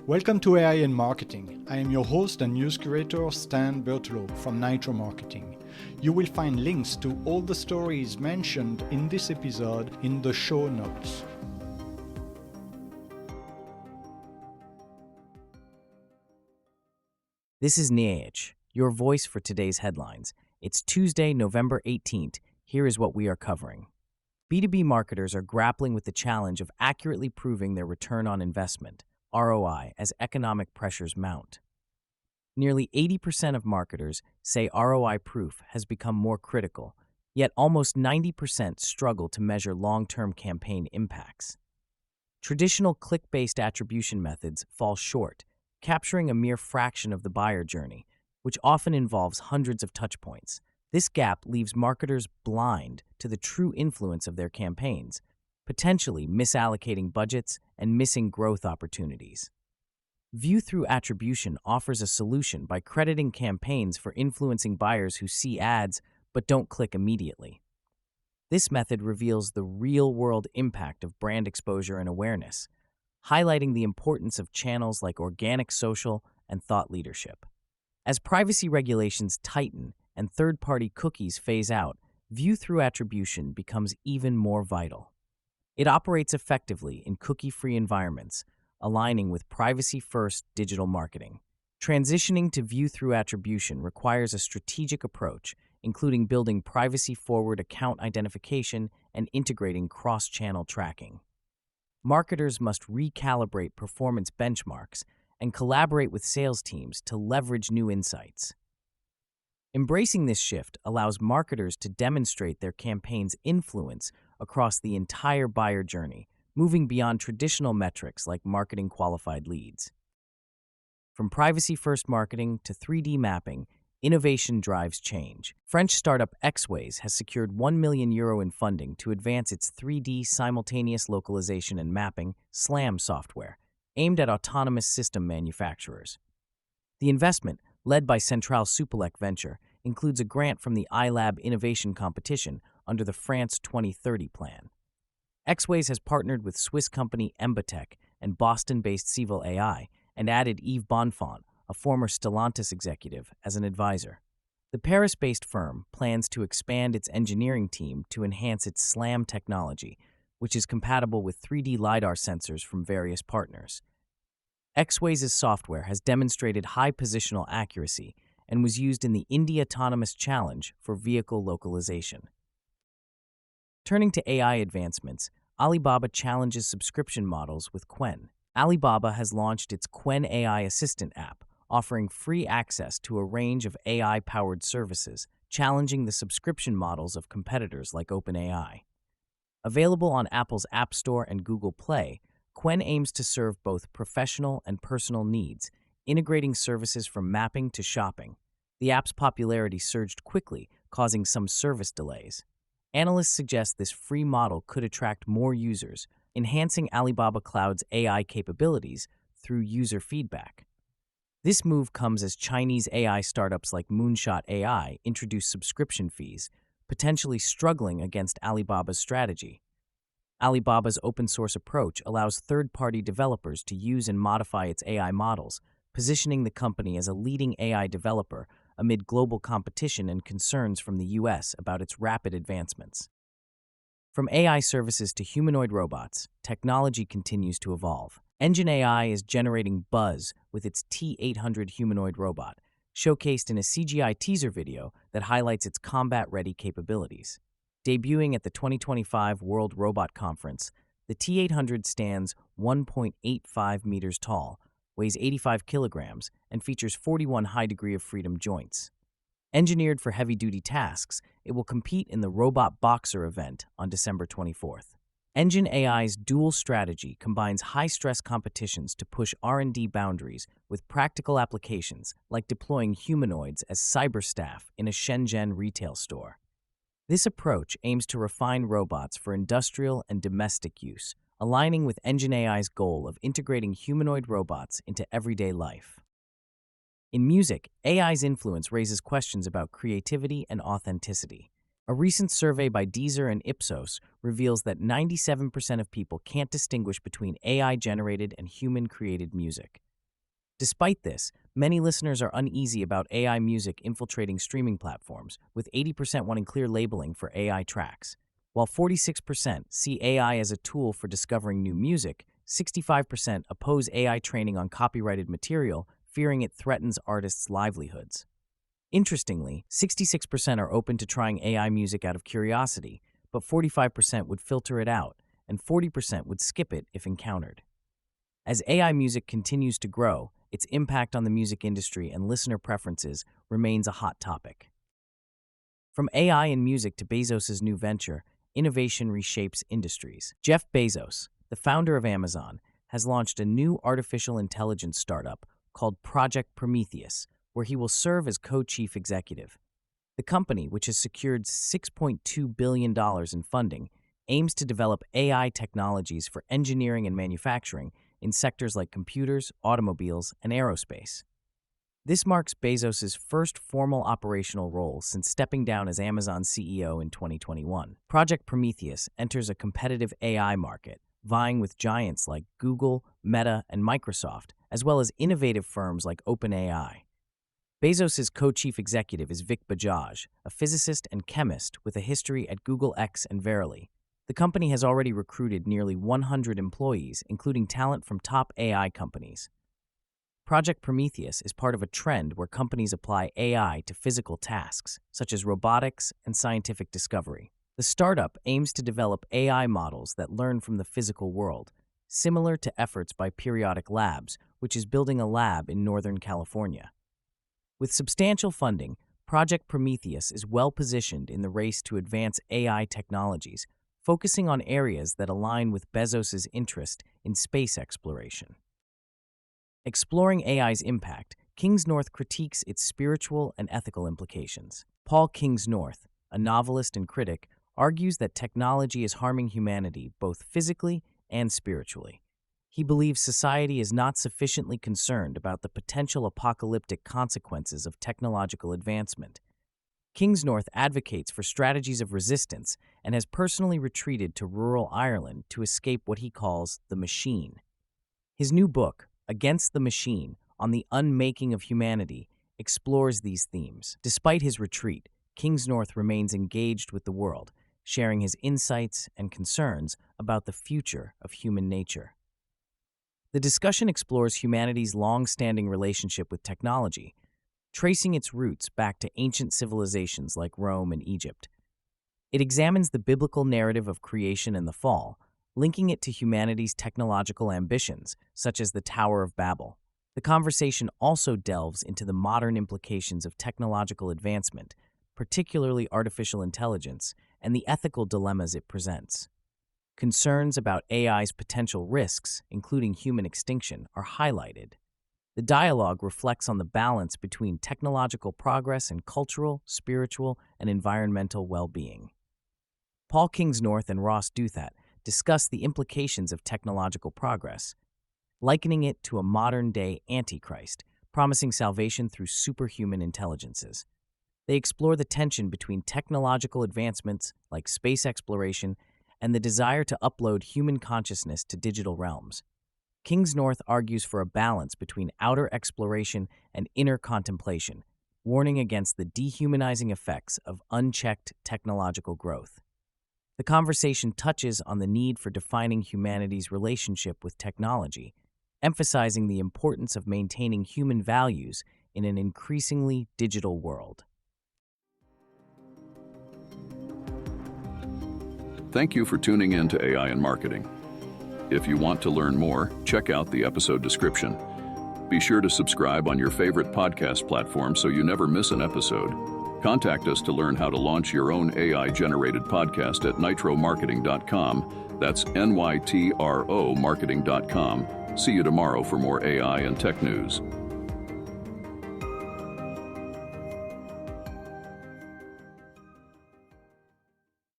Welcome to AI in Marketing. I am your host and news curator, Stan Berteloot from Nitro Marketing. You will find links to all the stories mentioned in this episode in the show notes. This is EngineAI, your voice for today's headlines. It's Tuesday, November 18th. Here is what we are covering. B2B marketers are grappling with the challenge of accurately proving their return on investment, ROI, as economic pressures mount. Nearly 80% of marketers say ROI proof has become more critical, yet almost 90% struggle to measure long-term campaign impacts. Traditional click-based attribution methods fall short, capturing a mere fraction of the buyer journey, which often involves hundreds of touchpoints. This gap leaves marketers blind to the true influence of their campaigns, potentially misallocating budgets and missing growth opportunities. View-through attribution offers a solution by crediting campaigns for influencing buyers who see ads but don't click immediately. This method reveals the real-world impact of brand exposure and awareness, highlighting the importance of channels like organic social and thought leadership. As privacy regulations tighten and third-party cookies phase out, view-through attribution becomes even more vital. It operates effectively in cookie-free environments, aligning with privacy-first digital marketing. Transitioning to view-through attribution requires a strategic approach, including building privacy-forward account identification and integrating cross-channel tracking. Marketers must recalibrate performance benchmarks and collaborate with sales teams to leverage new insights. Embracing this shift allows marketers to demonstrate their campaign's influence across the entire buyer journey, moving beyond traditional metrics like marketing qualified leads. From privacy-first marketing to 3D mapping, innovation drives change. French startup Exwayz has secured €1 million in funding to advance its 3D simultaneous localization and mapping SLAM software, aimed at autonomous system manufacturers. The investment, led by Centrale Supélec Venture, includes a grant from the iLab Innovation Competition under the France 2030 plan. Exwayz has partnered with Swiss company Embatech and Boston-based Civil AI and added Yves Bonfont, a former Stellantis executive, as an advisor. The Paris-based firm plans to expand its engineering team to enhance its SLAM technology, which is compatible with 3D LiDAR sensors from various partners. Exwayz's software has demonstrated high positional accuracy and was used in the Indy Autonomous Challenge for vehicle localization. Turning to AI advancements, Alibaba challenges subscription models with Qwen. Alibaba has launched its Qwen AI assistant app, offering free access to a range of AI-powered services, challenging the subscription models of competitors like OpenAI. Available on Apple's App Store and Google Play, Qwen aims to serve both professional and personal needs, integrating services from mapping to shopping. The app's popularity surged quickly, causing some service delays. Analysts suggest this free model could attract more users, enhancing Alibaba Cloud's AI capabilities through user feedback. This move comes as Chinese AI startups like Moonshot AI introduce subscription fees, potentially struggling against Alibaba's strategy. Alibaba's open-source approach allows third-party developers to use and modify its AI models, positioning the company as a leading AI developer amid global competition and concerns from the US about its rapid advancements. From AI services to humanoid robots, technology continues to evolve. EngineAI is generating buzz with its T800 humanoid robot, showcased in a CGI teaser video that highlights its combat-ready capabilities. Debuting at the 2025 World Robot Conference, the T800 stands 1.85 meters tall, weighs 85 kilograms, and features 41 high-degree of freedom joints. Engineered for heavy-duty tasks, it will compete in the Robot Boxer event on December 24th. EngineAI's dual strategy combines high-stress competitions to push R&D boundaries with practical applications like deploying humanoids as cyber staff in a Shenzhen retail store. This approach aims to refine robots for industrial and domestic use, aligning with EngineAI's goal of integrating humanoid robots into everyday life. In music, AI's influence raises questions about creativity and authenticity. A recent survey by Deezer and Ipsos reveals that 97% of people can't distinguish between AI-generated and human-created music. Despite this, many listeners are uneasy about AI music infiltrating streaming platforms, with 80% wanting clear labeling for AI tracks. While 46% see AI as a tool for discovering new music, 65% oppose AI training on copyrighted material, fearing it threatens artists' livelihoods. Interestingly, 66% are open to trying AI music out of curiosity, but 45% would filter it out, and 40% would skip it if encountered. As AI music continues to grow, its impact on the music industry and listener preferences remains a hot topic. From AI and music to Bezos' new venture, innovation reshapes industries. Jeff Bezos, the founder of Amazon, has launched a new artificial intelligence startup called Project Prometheus, where he will serve as co-chief executive. The company, which has secured $6.2 billion in funding, aims to develop AI technologies for engineering and manufacturing in sectors like computers, automobiles, and aerospace. This marks Bezos' first formal operational role since stepping down as Amazon's CEO in 2021. Project Prometheus enters a competitive AI market, vying with giants like Google, Meta, and Microsoft, as well as innovative firms like OpenAI. Bezos' co-chief executive is Vic Bajaj, a physicist and chemist with a history at Google X and Verily. The company has already recruited nearly 100 employees, including talent from top AI companies. Project Prometheus is part of a trend where companies apply AI to physical tasks, such as robotics and scientific discovery. The startup aims to develop AI models that learn from the physical world, similar to efforts by Periodic Labs, which is building a lab in Northern California. With substantial funding, Project Prometheus is well-positioned in the race to advance AI technologies, focusing on areas that align with Bezos' interest in space exploration. Exploring AI's impact, Kingsnorth critiques its spiritual and ethical implications. Paul Kingsnorth, a novelist and critic, argues that technology is harming humanity both physically and spiritually. He believes society is not sufficiently concerned about the potential apocalyptic consequences of technological advancement. Kingsnorth advocates for strategies of resistance and has personally retreated to rural Ireland to escape what he calls the machine. His new book, Against the Machine, on the Unmaking of Humanity, explores these themes. Despite his retreat, Kingsnorth remains engaged with the world, sharing his insights and concerns about the future of human nature. The discussion explores humanity's long-standing relationship with technology, tracing its roots back to ancient civilizations like Rome and Egypt. It examines the biblical narrative of creation and the fall, linking it to humanity's technological ambitions, such as the Tower of Babel. The conversation also delves into the modern implications of technological advancement, particularly artificial intelligence, and the ethical dilemmas it presents. Concerns about AI's potential risks, including human extinction, are highlighted. The dialogue reflects on the balance between technological progress and cultural, spiritual, and environmental well-being. Paul Kingsnorth and Ross Douthat discuss the implications of technological progress, likening it to a modern-day Antichrist, promising salvation through superhuman intelligences. They explore the tension between technological advancements like space exploration and the desire to upload human consciousness to digital realms. Kingsnorth argues for a balance between outer exploration and inner contemplation, warning against the dehumanizing effects of unchecked technological growth. The conversation touches on the need for defining humanity's relationship with technology, emphasizing the importance of maintaining human values in an increasingly digital world. Thank you for tuning in to AI and Marketing. If you want to learn more, check out the episode description. Be sure to subscribe on your favorite podcast platform so you never miss an episode. Contact us to learn how to launch your own AI-generated podcast at nitromarketing.com. That's NYTRO marketing.com. See you tomorrow for more AI and tech news.